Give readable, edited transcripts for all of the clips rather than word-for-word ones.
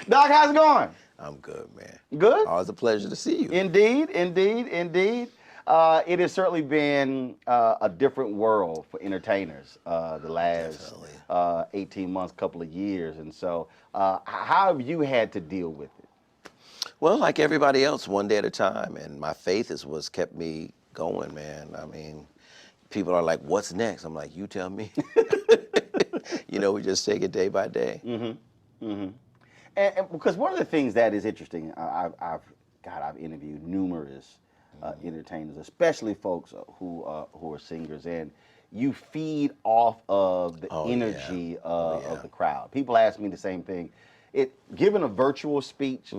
Doc, how's it going? I'm good, man. Good? Always a pleasure to see you. Indeed, indeed, indeed. It has certainly been a different world for entertainers the last 18 months, couple of years. And so how have you had to deal with it? Well, like everybody else, one day at a time. And my faith is what's kept me going, man. I mean, people are like, what's next? I'm like, you tell me. You know, we just take it day by day. Mm-hmm. Mm-hmm. And because one of the things that is interesting, I've interviewed numerous entertainers, especially folks who are singers, and you feed off of the energy of the crowd. People ask me the same thing. Given a virtual speech,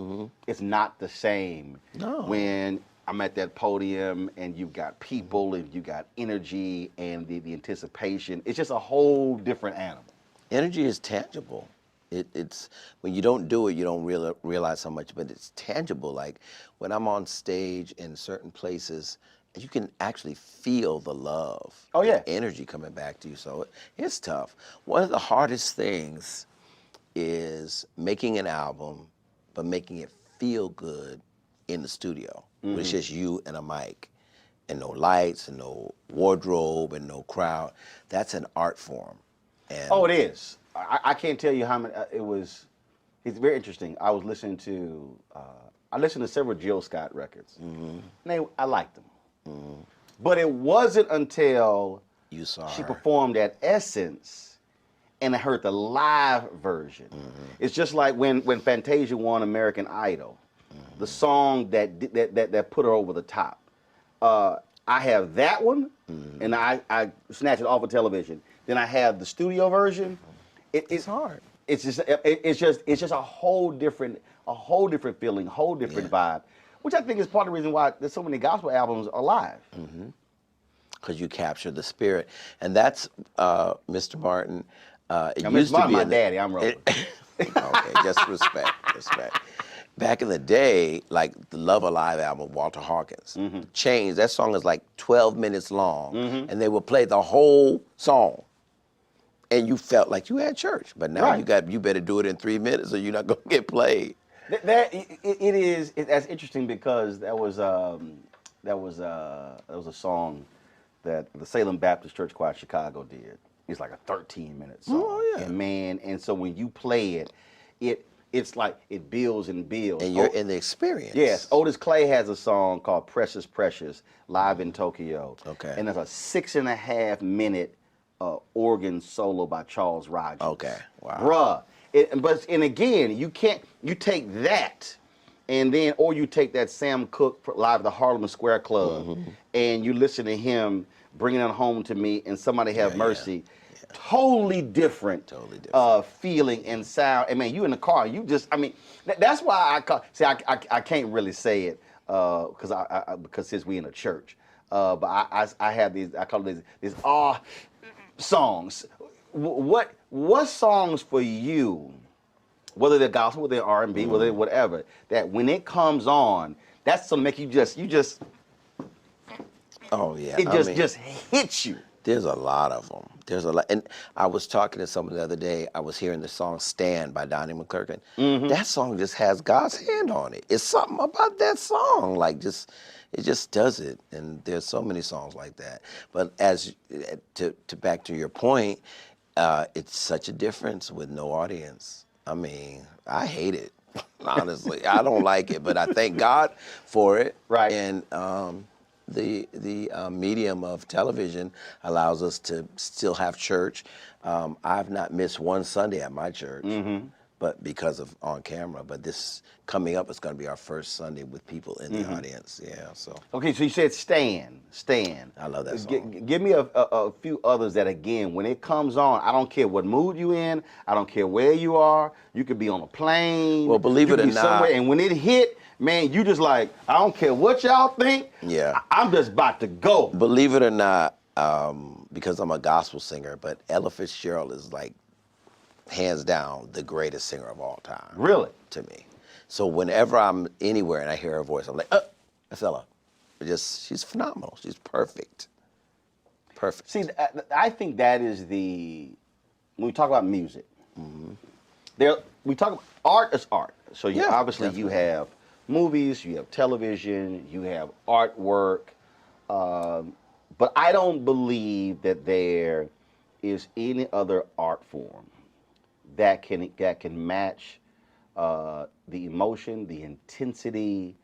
it's not the same when I'm at that podium and you've got people and you got energy and the anticipation. It's just a whole different animal. Energy is tangible. It's when you don't do it, you don't realize how much, but it's tangible. Like when I'm on stage in certain places, you can actually feel the love, the energy coming back to you. So it's tough. One of the hardest things is making an album, but making it feel good in the studio. When it's just you and a mic, and no lights, and no wardrobe, and no crowd. That's an art form. And it is. I can't tell you how many. It's very interesting. I was listening to. I listened to several Jill Scott records. And I liked them. But it wasn't until she performed at Essence, and I heard the live version. It's just like when Fantasia won American Idol, the song that put her over the top. I have that one, and I snatched it off of television. Then I have the studio version. It's hard. It's just a whole different feeling, whole different vibe, which I think is part of the reason why there's so many gospel albums are live. Because you capture the spirit, and that's Mr. Martin. It used to be my daddy. I'm rolling. Okay, just respect. Back in the day, like the Love Alive album, Walter Hawkins, Chains. That song is like 12 minutes long, and they would play the whole song. And you felt like you had church, but now you better do it in 3 minutes, or you're not gonna get played. That's interesting because that was a song that the Salem Baptist Church Choir Chicago did. It's like a 13-minute song. Oh yeah. And man, and so when you play it's like it builds and builds. And you're in the experience. Yes, Otis Clay has a song called "Precious Precious" live in Tokyo. Okay. And there's a 6.5-minute organ solo by Charles Rogers. Okay, wow. Bruh, and again, you take that, and then, or you take that Sam Cooke live at the Harlem Square Club, and you listen to him bringing it home to me, and Somebody Have Mercy. Yeah. Totally different feeling and sound. And man, you in the car, you just, I mean, that's why I can't really say it because since we in a church, but I have these, I call it these songs. What songs for you, whether they're gospel, whether they're R&B, whether they're whatever, that when it comes on, that's gonna make you just oh yeah, it just hits you. There's a lot of them. There's a lot, and I was talking to someone the other day. I was hearing the song "Stand" by Donnie McClurkin. That song just has God's hand on it. It's something about that song, like it just does it. And there's so many songs like that. But as to back to your point, it's such a difference with no audience. I mean, I hate it, honestly. I don't like it, but I thank God for it. Right. And the medium of television allows us to still have church. I've not missed one Sunday at my church, but because of on camera. But this coming up is going to be our first Sunday with people in the audience. Yeah. So. Okay, so you said Stand. I love that song. Give me a few others that, again, when it comes on, I don't care what mood you in. I don't care where you are. You could be on a plane. Well, believe it or not, somewhere, and when it hit, man, you just like, I don't care what y'all think. Yeah. I'm just about to go. Believe it or not, because I'm a gospel singer, but Ella Fitzgerald is like, hands down, the greatest singer of all time. Really? To me. So whenever I'm anywhere and I hear her voice, I'm like, that's Ella. She's phenomenal. She's perfect. Perfect. See, I think that is when we talk about music, we talk about art is art. So you Yeah, obviously you have movies, you have television, you have artwork, but I don't believe that there is any other art form that can match the emotion, the intensity,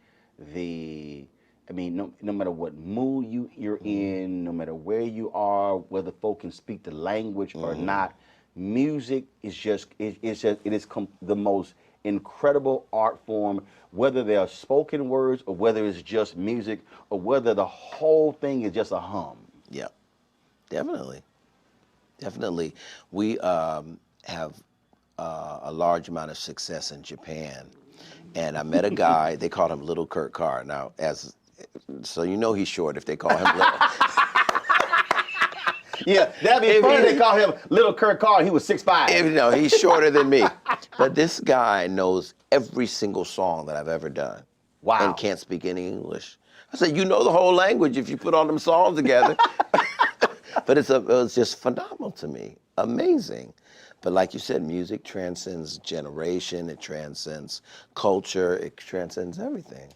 the I mean, no matter what mood you're in, no matter where you are, whether folk can speak the language or not, music is the most incredible art form. Whether they are spoken words or whether it's just music or whether the whole thing is just a hum. Yeah, definitely. Definitely. We have a large amount of success in Japan. And I met a guy, they called him Little Kurt Carr. Now, so you know he's short if they call him Little. Yeah, that'd be funny. They call him Little Kurt Carr. He was 6'5". No, he's shorter than me. But this guy knows every single song that I've ever done. Wow. And can't speak any English. I said, you know the whole language if you put all them songs together. But it was just phenomenal to me. Amazing. But like you said, music transcends generation, it transcends culture, it transcends everything.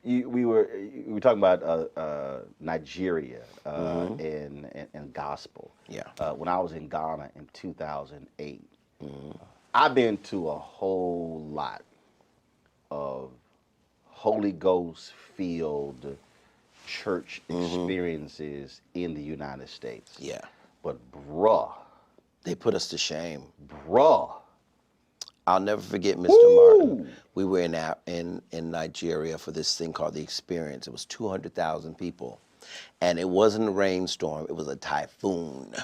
We were talking about Nigeria and gospel. Yeah. When I was in Ghana in 2008, I've been to a whole lot of Holy Ghost filled church experiences in the United States. Yeah. But bruh. They put us to shame. Bruh. I'll never forget Mr. Woo! Martin. We were in Nigeria for this thing called The Experience. It was 200,000 people. And it wasn't a rainstorm, it was a typhoon.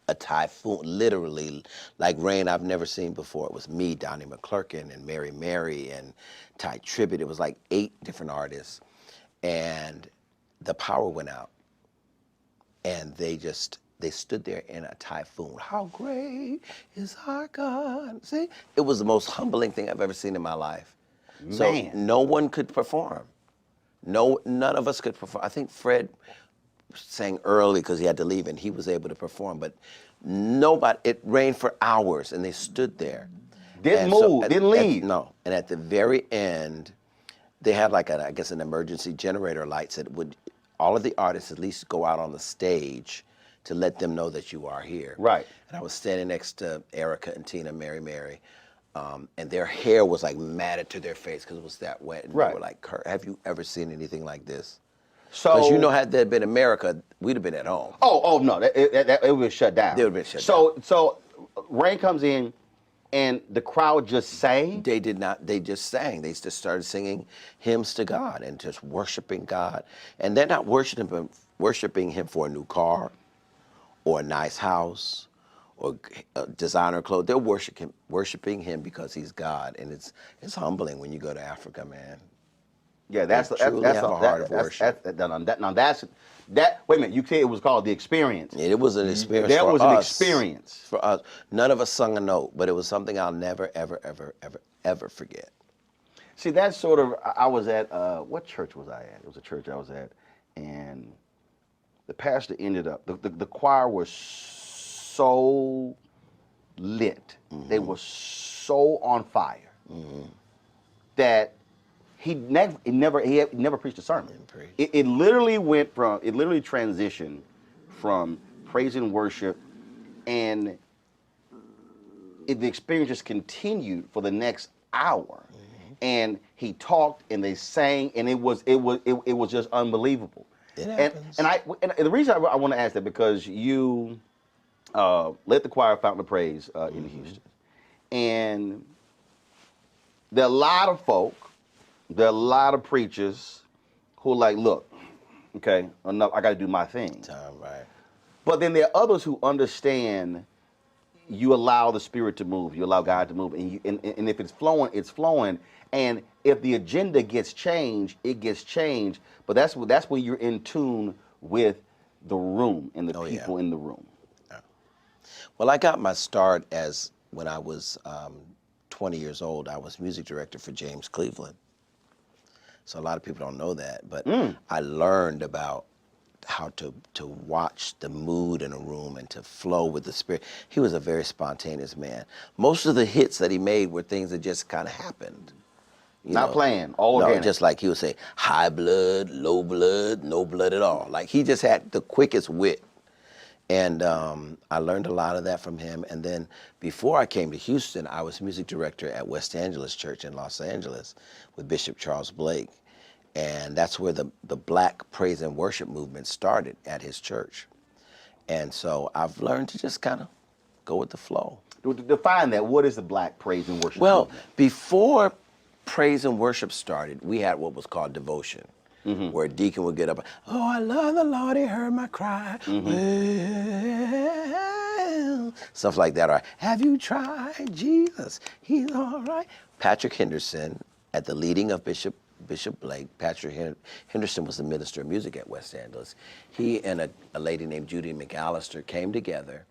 A typhoon, literally, like rain I've never seen before. It was me, Donnie McClurkin, and Mary Mary, and Ty Tribbett. It was like 8 different artists. And the power went out. And they stood there in a typhoon. How great is our God? See, it was the most humbling thing I've ever seen in my life. Man. So no one could perform. None of us could perform. I think Fred sang early because he had to leave and he was able to perform, but nobody, it rained for hours and they stood there. Didn't move, didn't leave. No, and at the very end, they had like I guess an emergency generator light that would, all of the artists at least go out on the stage to let them know that you are here. Right. And I was standing next to Erica and Tina, Mary Mary, and their hair was like matted to their face because it was that wet. And right. They were like, Kurt, have you ever seen anything like this? So, because you know, had that been America, we'd have been at home. Oh no, it would have shut down. They would have been shut down. So rain comes in, and the crowd just sang. They did not. They just sang. They just started singing hymns to God and just worshiping God. And they're not worshiping Him for a new car, or a nice house, or designer clothes. They're worshiping Him because He's God, and it's humbling when you go to Africa, man. Yeah, that's a heart of worship. Now that's that. Wait a minute, you said it was called The Experience. It was an experience. That for was us, an experience for us. None of us sung a note, but it was something I'll never, ever, ever, ever, ever forget. See, that's sort of. I was at what church was I at? It was a church I was at, and the pastor ended up. The choir was so lit. Mm-hmm. They were so on fire that. He never preached a sermon. It literally transitioned from praise and worship, and the experience just continued for the next hour. Mm-hmm. And he talked, and they sang, and it was just unbelievable. It happens. And the reason I want to ask that because you led the choir Fountain of Praise in Houston, and there are a lot of folk. There are a lot of preachers who are like, look, okay, enough, I got to do my thing. Right. But then there are others who understand you allow the Spirit to move, you allow God to move, and if it's flowing, it's flowing. And if the agenda gets changed, it gets changed. But that's when you're in tune with the room and the people in the room. Yeah. Well, I got my start when I was 20 years old. I was music director for James Cleveland. So a lot of people don't know that, but I learned about how to watch the mood in a room and to flow with the spirit. He was a very spontaneous man. Most of the hits that he made were things that just kind of happened. Not planned, all no, organic. just like he would say, high blood, low blood, no blood at all. Like he just had the quickest wit. And I learned a lot of that from him. And then before I came to Houston, I was music director at West Angeles Church in Los Angeles with Bishop Charles Blake. And that's where the Black praise and worship movement started at his church. And so I've learned to just kind of go with the flow. Define that. What is the Black praise and worship Well, movement? before praise and worship started, we had what was called devotion. Where a deacon would get up, oh, I love the Lord, he heard my cry. Well, stuff like that. Or, have you tried Jesus? He's all right. Patrick Henderson, at the leading of Bishop Blake, Patrick Henderson was the minister of music at West Angeles. He and a lady named Judy McAllister came together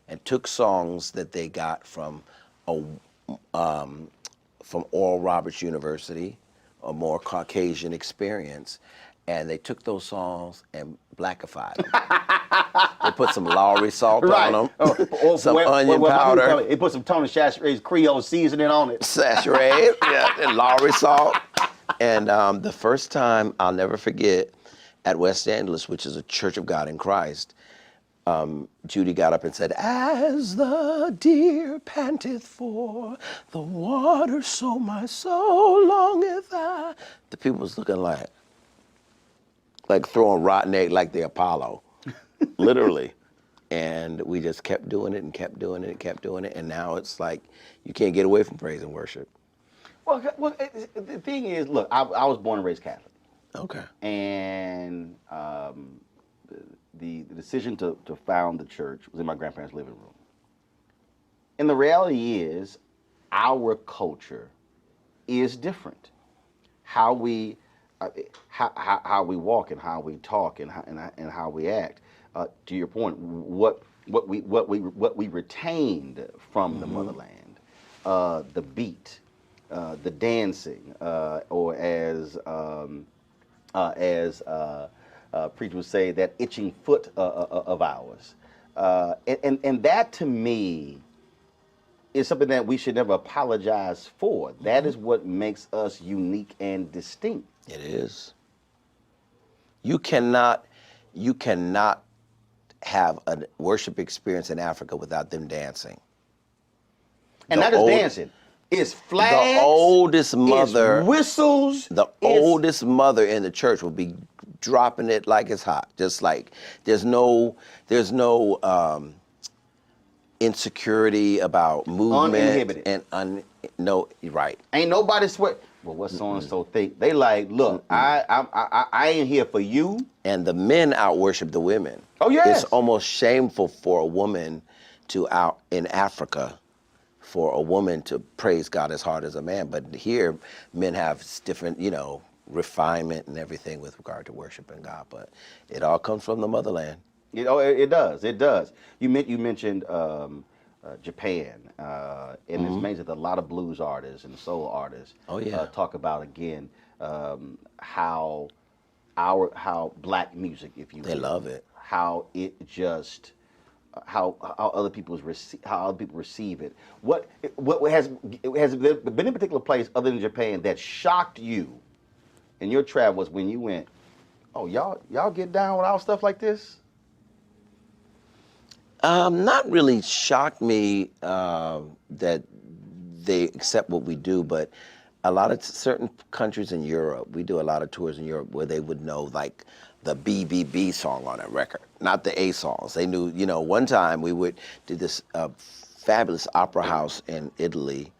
and took songs that they got from Oral Roberts University, a more Caucasian experience, and they took those songs and blackified them. They put some Lowry salt on them, some onion powder. They put some Tony Chachere's Creole seasoning on it. Sachet, yeah, and Lowry salt. And the first time, I'll never forget, at West Angeles, which is a Church of God in Christ, Judy got up and said, as the deer panteth for the water, so my soul longeth I. The people was looking like throwing rotten egg like the Apollo, literally. And we just kept doing it and kept doing it and kept doing it. And now it's like you can't get away from praise and worship. Well, the thing is, look, I was born and raised Catholic. Okay. And the decision to found the church was in my grandparents' living room. And the reality is, our culture is different. How we walk and how we talk and how we act. To your point, what we retained from the motherland, the beat, the dancing, or as preachers would say, that itching foot of ours, and that to me is something that we should never apologize for. That is what makes us unique and distinct. It is. You cannot have a worship experience in Africa without them dancing. And not just dancing. It's flags. The oldest mother. It's whistles. The oldest mother in the church will be dropping it like it's hot. Just like there's no insecurity about movement. Uninhibited. And no, right. Ain't nobody swear. Well, what so and so think? They like, look, I ain't here for you. And the men out worship the women. Oh yes. It's almost shameful for a woman in Africa, for a woman to praise God as hard as a man. But here, men have different, refinement and everything with regard to worshiping God. But it all comes from the motherland. It does. It does. You mentioned Japan, and it's amazing that a lot of blues artists and soul artists talk about again how black music, if you will, they love it, how it just how other people receive it. What has there been a particular place other than Japan that shocked you in your travels when you went, oh y'all get down with our stuff like this? Not really shocked me that they accept what we do, but a lot of certain countries in Europe, we do a lot of tours in Europe where they would know like the BBB song on a record, not the A songs. They knew, one time we did this fabulous opera house in Italy,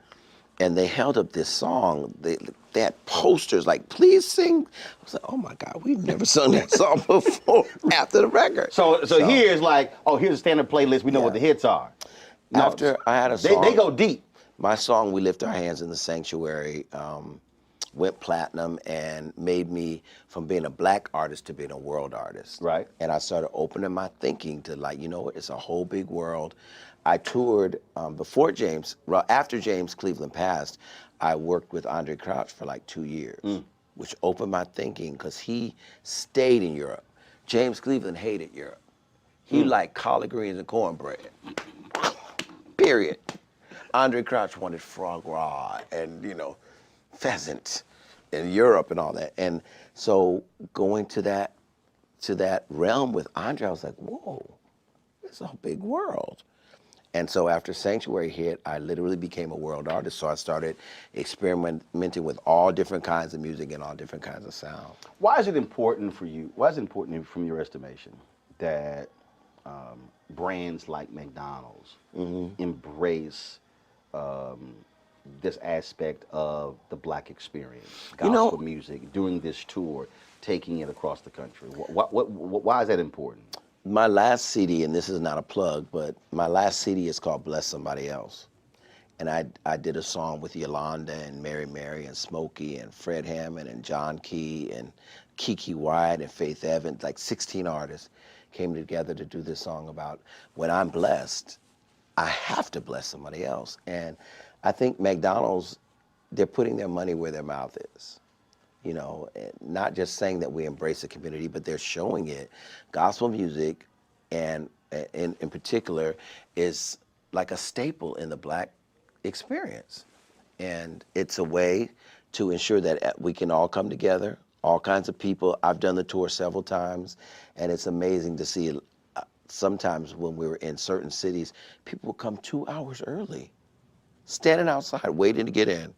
and they held up this song. They had posters like, please sing. I was like, oh my God, we've never sung that song before after the record. So here's like, here's a standard playlist. We know what the hits are. No, after I had a song. They go deep. My song, We Lift Our Hands in the Sanctuary, went platinum and made me from being a black artist to being a world artist. Right. And I started opening my thinking to like, it's a whole big world. I toured after James Cleveland passed, I worked with Andre Crouch for like 2 years, which opened my thinking because he stayed in Europe. James Cleveland hated Europe. He liked collard greens and cornbread. Period. Andre Crouch wanted foie gras and, pheasant in Europe and all that. And so going to that realm with Andre, I was like, whoa, it's a big world. And so after Sanctuary hit, I literally became a world artist. So I started experimenting with all different kinds of music and all different kinds of sound. Why is it important for you? Why is it important from your estimation that brands like McDonald's embrace this aspect of the Black experience, gospel music, doing this tour, taking it across the country? Why is that important? My last CD, and this is not a plug, but my last CD is called Bless Somebody Else. And I did a song with Yolanda and Mary and Smokey and Fred Hammond and John Key and Kiki Wyatt and Faith Evans, like 16 artists came together to do this song about when I'm blessed, I have to bless somebody else. And I think McDonald's, they're putting their money where their mouth is. Not just saying that we embrace the community, but they're showing it. Gospel music, and in particular, is like a staple in the Black experience. And it's a way to ensure that we can all come together, all kinds of people. I've done the tour several times, and it's amazing to see sometimes when we were in certain cities, people will come 2 hours early, standing outside waiting to get in.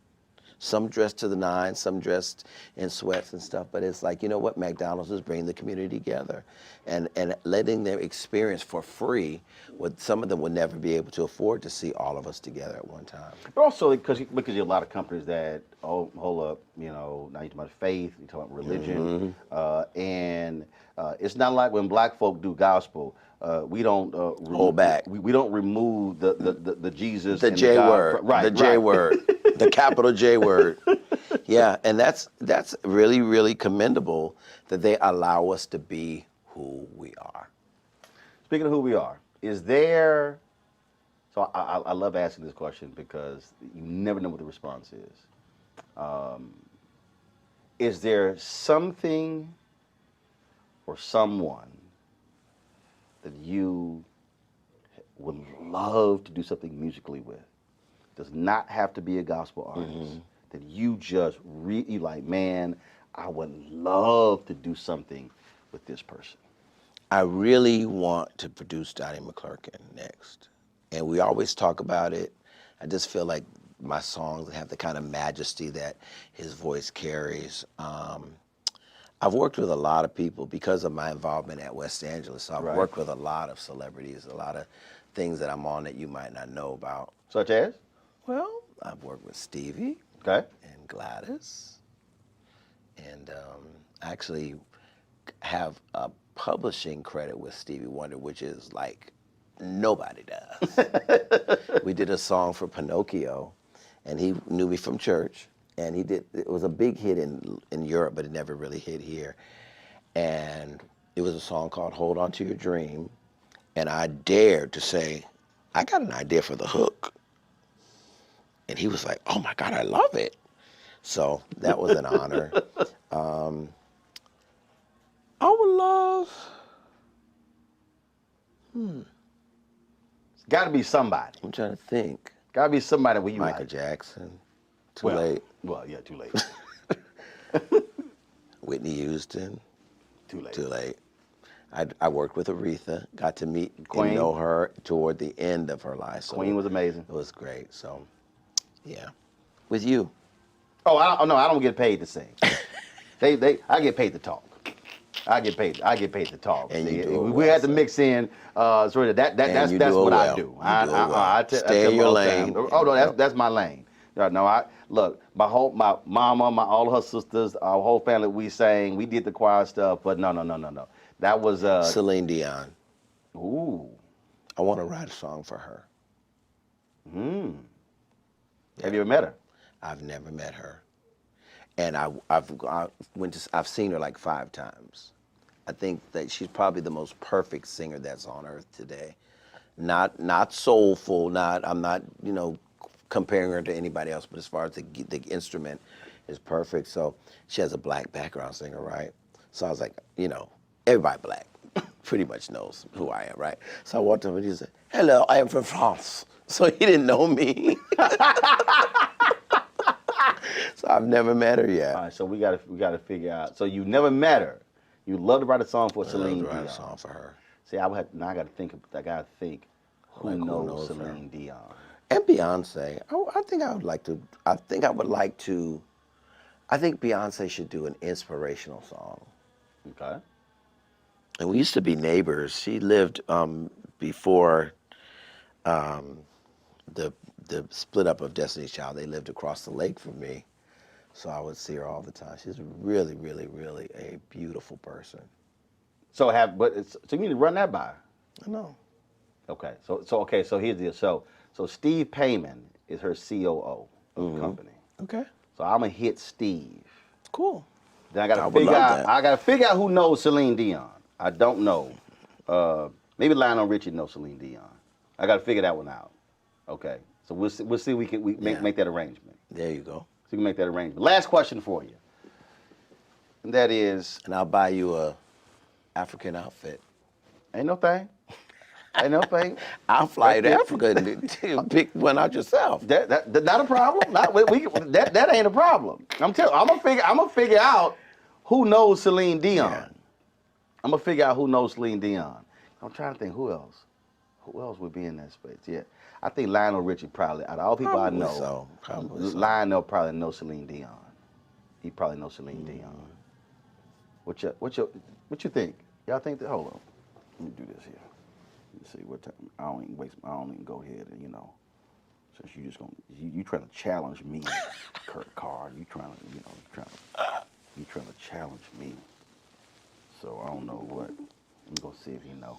Some dressed to the nines, some dressed in sweats and stuff, but it's like, you know what, McDonald's is bringing the community together and letting them experience for free what some of them would never be able to afford to see all of us together at one time. But also because you have a lot of companies that, hold up, now you're talking about faith, you're talking about religion, and it's not like when Black folk do gospel, we don't hold back. We don't remove the Jesus, the and J the word, right, the J right. word, the capital J word. Yeah, and that's really, really commendable that they allow us to be who we are. Speaking of who we are, is there? So I love asking this question because you never know what the response is. Is there something or someone that you would love to do something musically with? Does not have to be a gospel artist. That you just really like, man, I would love to do something with this person. I really want to produce Donnie McClurkin next. And we always talk about it. I just feel like my songs have the kind of majesty that his voice carries. I've worked with a lot of people because of my involvement at West Angeles. So I've worked with a lot of celebrities, a lot of things that I'm on that you might not know about. Such as? Well, I've worked with Stevie. Okay. And Gladys. And actually have a publishing credit with Stevie Wonder, which is like nobody does. We did a song for Pinocchio, and he knew me from church. And it was a big hit in Europe, but it never really hit here. And it was a song called Hold On To Your Dream. And I dared to say, I got an idea for the hook. And he was like, oh my God, I love it. So that was an honor. I would love, It's got to be somebody. I'm trying to think. Got to be somebody where you Michael like. Jackson, too late. Well, yeah, too late. Whitney Houston, Too late. too late. I worked with Aretha, got to meet Queen. and know her toward the end of her life. So Queen was amazing. it was great. So, yeah. With you. Oh, no, I don't get paid to sing. I get paid to talk. I get paid to talk. And See, you do it we well, had to so. mix in sort of that's you do it what I well. do. You do it well. I Stay tell in your all the lane. time. Oh no, that's my lane. No, look, my mama, all her sisters, our whole family, we sang, we did the choir stuff, but no. That was Celine Dion. ooh. I want to write a song for her. Have you ever met her? I've never met her. And I've seen her like 5 times. I think that she's probably the most perfect singer that's on earth today. Not soulful, I'm not, comparing her to anybody else, but as far as the instrument is perfect. So she has a Black background singer, right? So I was like, everybody black pretty much knows who I am, right? So I walked up and he said, "Hello, I am from France." So he didn't know me. So I've never met her yet. All right, so we gotta figure out. So you never met her. You love to write a song for Celine Dion. Write a song for her. See, I gotta think who Like, who knows knows Celine Dion. And Beyonce. I think I would like to. I think Beyonce should do an inspirational song. Okay. And we used to be neighbors. She lived before the split up of Destiny's Child. They lived across the lake from me, so I would see her all the time. She's really, really, really a beautiful person. So you need to run that by her. I know. Okay. So here's the deal. So Steve Payman is her COO of the company. Okay. So I'm gonna hit Steve. Cool. Then I would love that. gotta figure out who knows Celine Dion. I don't know. Maybe Lionel Richie knows Celine Dion. I gotta figure that one out. Okay. So we'll see we can make that arrangement. There you go. So we can make that arrangement. Last question for you. And that is, And I'll buy you a African outfit. ain't no thing. Ain't no thing. I'll fly you to Africa and pick one out yourself. That not a problem. That ain't a problem. I'm gonna figure out who knows Celine Dion. Yeah. I'm gonna figure out who knows Celine Dion. I'm trying to think who else. Who else would be in that space? Yeah, I think Lionel Richie probably. Out of all people Probably I know, so. Probably so. Lionel probably knows Celine Dion. He probably knows Celine Dion. What you think? Y'all think that? Hold on. Let me do this here. Let me see what time. I don't even go ahead and since you just you trying to challenge me, Carr. You trying to challenge me. So I don't know what. Let me go see if you know.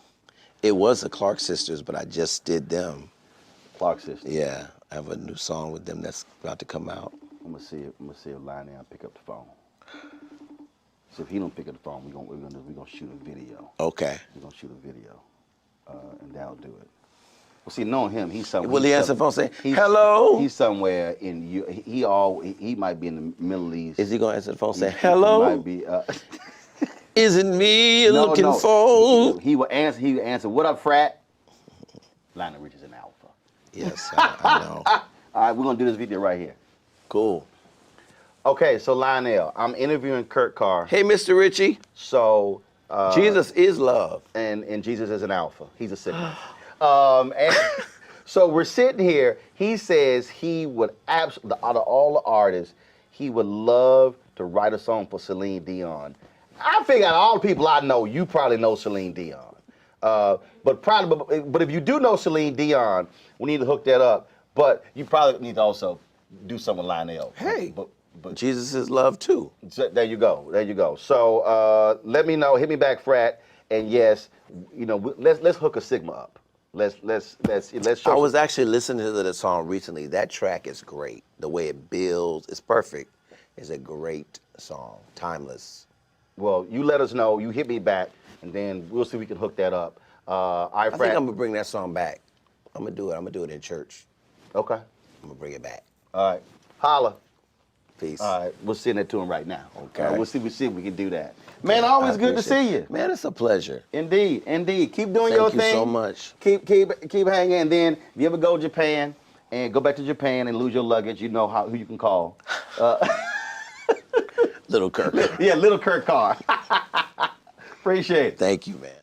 It was the Clark sisters, but I just did them. Clark sisters. Yeah, I have a new song with them that's about to come out. I'm gonna see if Lionel pick up the phone. So if he don't pick up the phone, we're gonna shoot a video. Okay. We're gonna shoot a video, and that'll do it. Well, see, knowing him, he's somewhere. Will he answer the phone saying, "Hello"? He's somewhere in you. He might be in the Middle East. Is he gonna answer the phone saying, "Hello"? He might be. Is it me you're looking no. for? He will answer. He will answer. What up, frat? Lionel Richie's an alpha. Yes, I know. All right, we're gonna do this video right here. Cool. Okay, so Lionel, I'm interviewing Kurt Carr. Hey, Mr. Richie. So Jesus is love. and Jesus is an alpha. He's a Sigma. And so we're sitting here. He says he would absolutely, out of all the artists, he would love to write a song for Celine Dion. I figure out all the people I know, you probably know Celine Dion. But if you do know Celine Dion, we need to hook that up. But you probably need to also do something with Lionel. Hey, but Jesus is love too. so there you go. So let me know. Hit me back, frat. And yes, let's hook a Sigma up. Let's show. I was actually listening to the song recently. That track is great. The way it builds, it's perfect. It's a great song, timeless. Well, you let us know. You hit me back, and then we'll see if we can hook that up. I think I'm gonna bring that song back. I'm gonna do it. I'm gonna do it in church. Okay. I'm gonna bring it back. All right. Holla. Peace. All right. We'll send it to him right now. Okay. We'll see if we can do that. Man, always good to see you. Man, it's a pleasure. Indeed. Keep doing your thing. Thank you so much. Keep hanging. And then if you ever go to Japan and go back to Japan and lose your luggage, you know who you can call. Little Kirk. Yeah, little Kurt Carr. Appreciate it. Thank you, man.